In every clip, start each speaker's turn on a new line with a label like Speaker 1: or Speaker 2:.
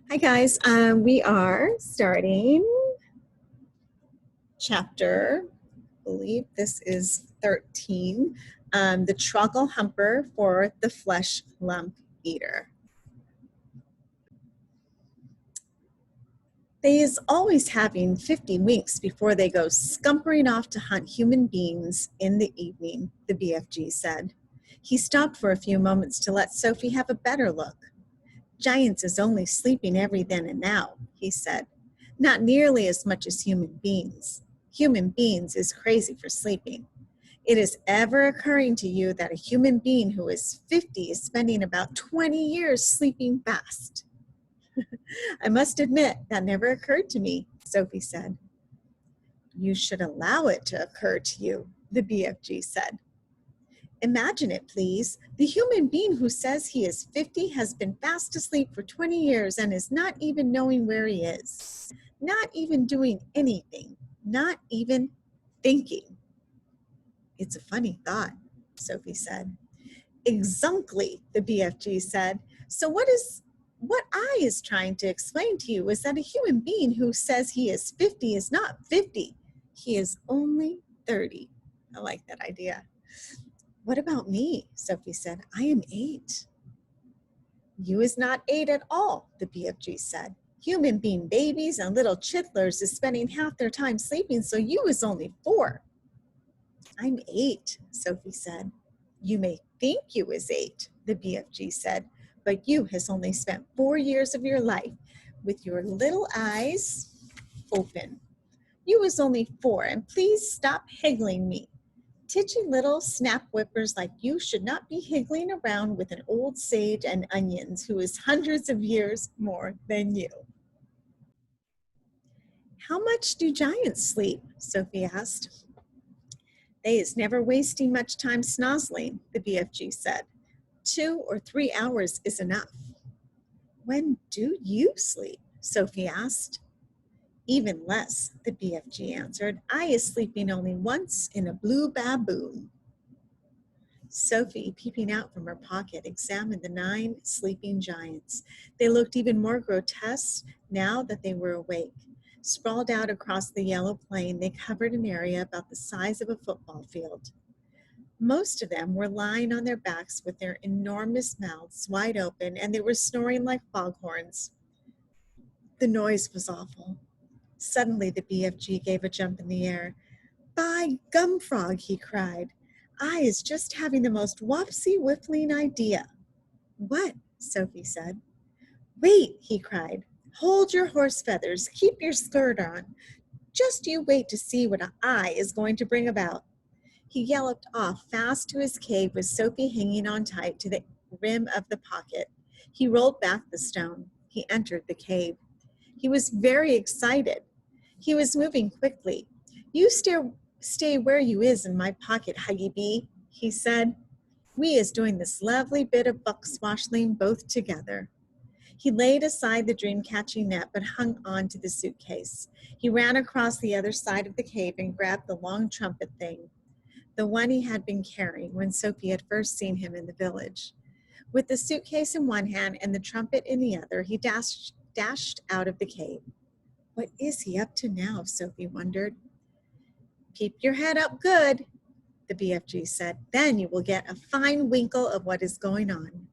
Speaker 1: Hi guys, we are starting chapter, I believe this is 13, the Trogglehumper for the Fleshlumpeater. They is always having 50 winks before they go scumpering off to hunt human beings in the evening, the BFG said. He stopped for a few moments to let Sophie have a better look. Giants is only sleeping every then and now, he said. Not nearly as much as human beings. Human beings is crazy for sleeping. It is ever occurring to you that a human being who is 50 is spending about 20 years sleeping fast? I must admit, that never occurred to me, Sophie said. You should allow it to occur to you, the BFG said. Imagine it, please. The human being who says he is 50 has been fast asleep for 20 years and is not even knowing where he is, not even doing anything, not even thinking. It's a funny thought, Sophie said. Exactly, the BFG said. So what I is trying to explain to you is that a human being who says he is 50 is not 50. He is only 30. I like that idea. What about me? Sophie said. I am 8. You is not 8 at all, the BFG said. Human being babies and little chittlers is spending half their time sleeping, so you is only 4. I'm 8, Sophie said. You may think you is 8, the BFG said, but you has only spent 4 years of your life with your little eyes open. You is only 4, and please stop higgling me. Titchy little snap whippers like you should not be higgling around with an old sage and onions who is hundreds of years more than you. How much do giants sleep? Sophie asked. They is never wasting much time snozzling, the BFG said. 2 or 3 hours is enough. When do you sleep? Sophie asked. Even less, the BFG answered. I is sleeping only once in a blue baboon. Sophie, peeping out from her pocket, examined the 9 sleeping giants. They looked even more grotesque now that they were awake. Sprawled out across the yellow plain, they covered an area about the size of a football field. Most of them were lying on their backs with their enormous mouths wide open, and they were snoring like foghorns. The noise was awful. Suddenly, the BFG gave a jump in the air. By gum frog, he cried. I is just having the most wopsy-whiffling idea. What? Sophie said. Wait, he cried. Hold your horse feathers. Keep your skirt on. Just you wait to see what I is going to bring about. He galloped off fast to his cave with Sophie hanging on tight to the rim of the pocket. He rolled back the stone. He entered the cave. He was very excited. He was moving quickly. You stay where you is in my pocket, Huggy Bee, he said. We is doing this lovely bit of buck-swashling both together. He laid aside the dream-catching net but hung on to the suitcase. He ran across the other side of the cave and grabbed the long trumpet thing, the one he had been carrying when Sophie had first seen him in the village. With the suitcase in one hand and the trumpet in the other, he dashed out of the cave. What is he up to now? Sophie wondered. Keep your head up good, the BFG said. Then you will get a fine winkle of what is going on.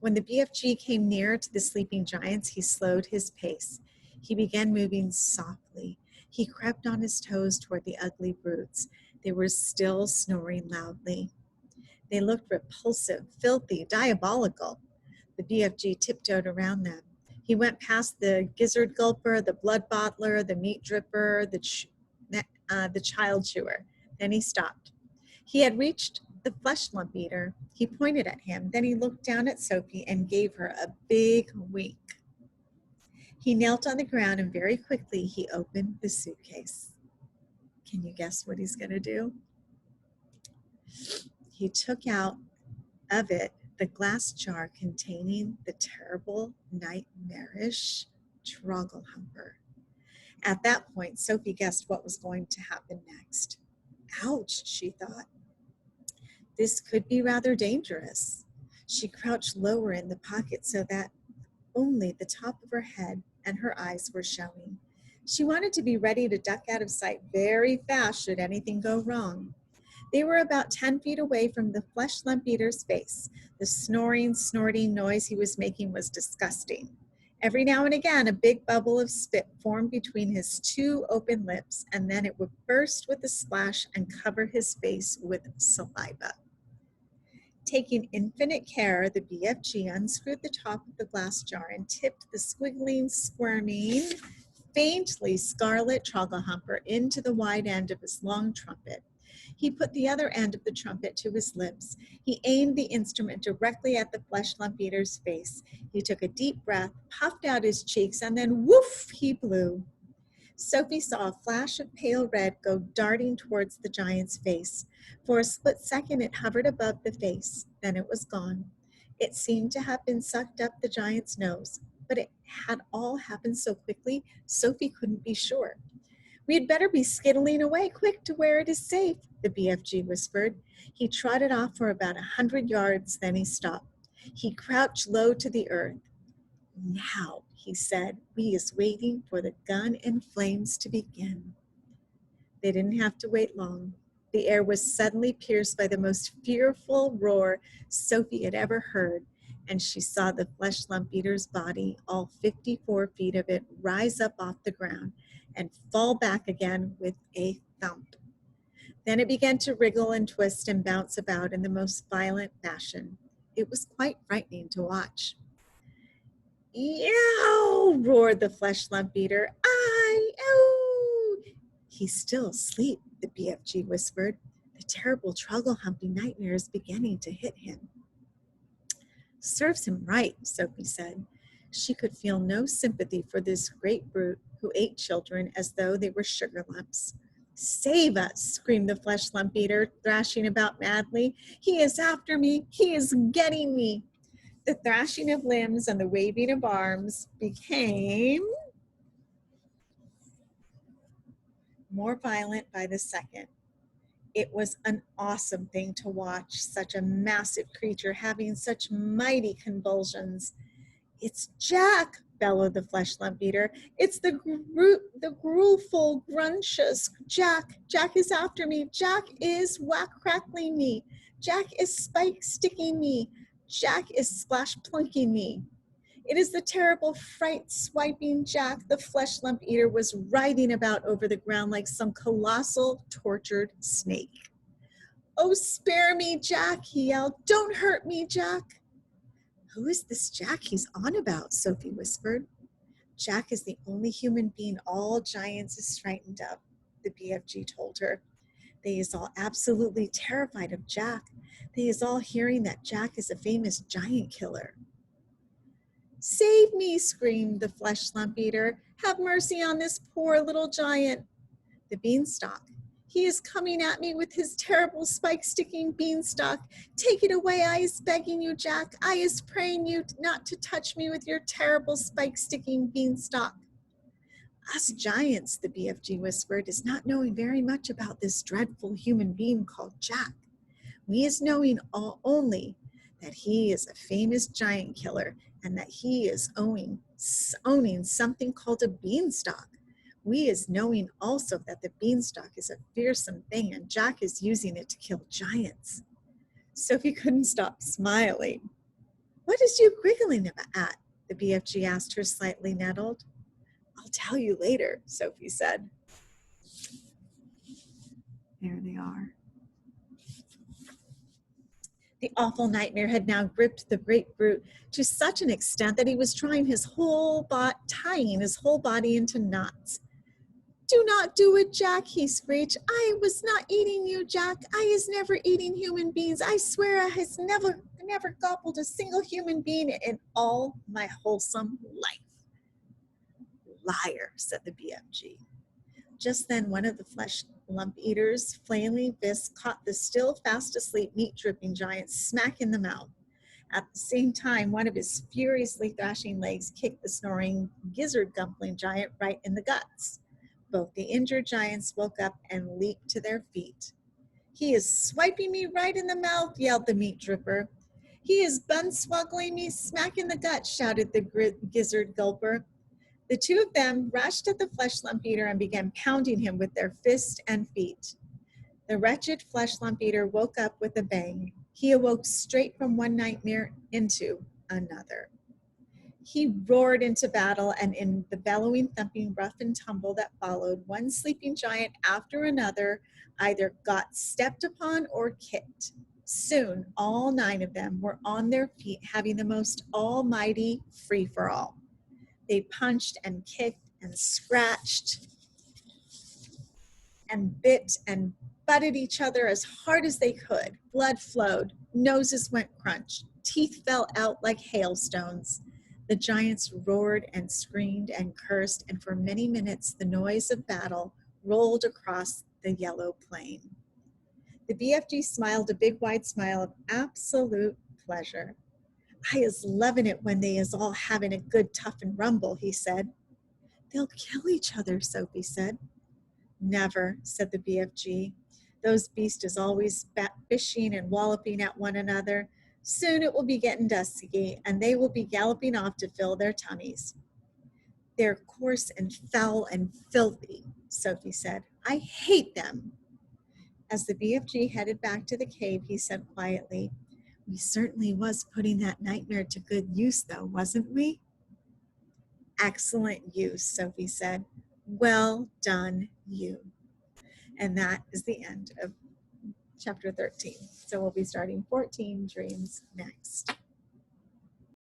Speaker 1: When the BFG came near to the sleeping giants, he slowed his pace. He began moving softly. He crept on his toes toward the ugly brutes. They were still snoring loudly. They looked repulsive, filthy, diabolical. The BFG tiptoed around them. He went past the gizzard gulper, the blood bottler, the meat dripper, the child chewer. Then he stopped. He had reached the Fleshlumpeater. He pointed at him. Then he looked down at Sophie and gave her a big wink. He knelt on the ground and very quickly he opened the suitcase. Can you guess what he's going to do? He took out of it the glass jar containing the terrible, nightmarish Trogglehumper. At that point, Sophie guessed what was going to happen next. Ouch, she thought. This could be rather dangerous. She crouched lower in the pocket so that only the top of her head, and her eyes were showing. She wanted to be ready to duck out of sight very fast should anything go wrong. They were about 10 feet away from the Fleshlumpeater's face. The snoring, snorting noise he was making was disgusting. Every now and again, a big bubble of spit formed between his two open lips, and then it would burst with a splash and cover his face with saliva. Taking infinite care, the BFG unscrewed the top of the glass jar and tipped the squiggling, squirming, faintly scarlet Trogglehumper into the wide end of his long trumpet. He put the other end of the trumpet to his lips. He aimed the instrument directly at the Fleshlumpeater's face. He took a deep breath, puffed out his cheeks, and then woof, he blew. Sophie saw a flash of pale red go darting towards the giant's face. For a split second, it hovered above the face. Then it was gone. It seemed to have been sucked up the giant's nose, but it had all happened so quickly, Sophie couldn't be sure. "We had better be skittling away quick to where it is safe," the BFG whispered. He trotted off for about 100 yards, then he stopped. He crouched low to the earth. "Now," he said, "we is waiting for the gun and flames to begin." They didn't have to wait long. The air was suddenly pierced by the most fearful roar Sophie had ever heard, and she saw the Fleshlumpeater's body, all 54 feet of it, rise up off the ground and fall back again with a thump. Then it began to wriggle and twist and bounce about in the most violent fashion. It was quite frightening to watch. "Yow!" roared the Fleshlumpeater. "Ow!" "He's still asleep," the BFG whispered. "The terrible Trogglehumpy nightmare is beginning to hit him." "Serves him right," Sophie said. She could feel no sympathy for this great brute who ate children as though they were sugar lumps. "Save us!" screamed the Fleshlumpeater, thrashing about madly. "He is after me! He is getting me!" The thrashing of limbs and the waving of arms became more violent by the second. It was an awesome thing to watch, such a massive creature having such mighty convulsions. "It's Jack!" bellowed the Fleshlumpeater. "It's the gruelful Gruntious. Jack is after me. Jack is whack-crackling me. Jack is spike-sticking me. Jack is splash-plunking me." It is the terrible fright-swiping Jack. The Fleshlumpeater was writhing about over the ground like some colossal, tortured snake. "Oh, spare me, Jack," he yelled. "Don't hurt me, Jack." "Who is this Jack he's on about?" Sophie whispered. "Jack is the only human being all giants is frightened of," the BFG told her. "They is all absolutely terrified of Jack. They is all hearing that Jack is a famous giant killer." "Save me," screamed the Fleshlumpeater. "Have mercy on this poor little giant." The beanstalk. "He is coming at me with his terrible spike-sticking beanstalk. Take it away, I is begging you, Jack. I is praying you not to touch me with your terrible spike-sticking beanstalk." "Us giants," the BFG whispered, "is not knowing very much about this dreadful human being called Jack. We is knowing only that he is a famous giant killer and that he is owning something called a beanstalk. We is knowing also that the beanstalk is a fearsome thing and Jack is using it to kill giants." Sophie couldn't stop smiling. "What is you giggling at?" the BFG asked her, slightly nettled. "I'll tell you later," Sophie said. There they are. The awful nightmare had now gripped the great brute to such an extent that he was tying his whole body into knots. "Do not do it, Jack," he screeched. "I was not eating you, Jack. I is never eating human beings. I swear I has never gobbled a single human being in all my wholesome life." "Liar," said the BFG. Just then one of the Fleshlumpeater's flailing fists caught the still fast asleep meat-dripping giant smack in the mouth. At the same time, one of his furiously thrashing legs kicked the snoring, gizzard-gumpling giant right in the guts. Both the injured giants woke up and leaped to their feet. "He is swiping me right in the mouth," yelled the meat dripper. He is bun-swaggling me smack in the gut, shouted the gizzard gulper. The two of them rushed at the Fleshlumpeater and began pounding him with their fists and feet. The wretched Fleshlumpeater woke up with a bang. He awoke straight from one nightmare into another. He roared into battle, and in the bellowing, thumping, rough and tumble that followed, one sleeping giant after another either got stepped upon or kicked. Soon, all 9 of them were on their feet, having the most almighty free-for-all. They punched and kicked and scratched and bit and butted each other as hard as they could. Blood flowed, noses went crunch, teeth fell out like hailstones. The giants roared and screamed and cursed, and for many minutes the noise of battle rolled across the yellow plain. The BFG smiled a big wide smile of absolute pleasure. I is loving it when they is all having a good toughin' rumble, he said. They'll kill each other, Sophie said. Never, said the BFG. Those beasts is always fishing and walloping at one another. Soon it will be getting dusky, and they will be galloping off to fill their tummies. They're coarse and foul and filthy, Sophie said. I hate them. As the BFG headed back to the cave, he said quietly, we certainly was putting that nightmare to good use, though, wasn't we? Excellent use, Sophie said. Well done, you. And that is the end of chapter 13. So we'll be starting 14 dreams next.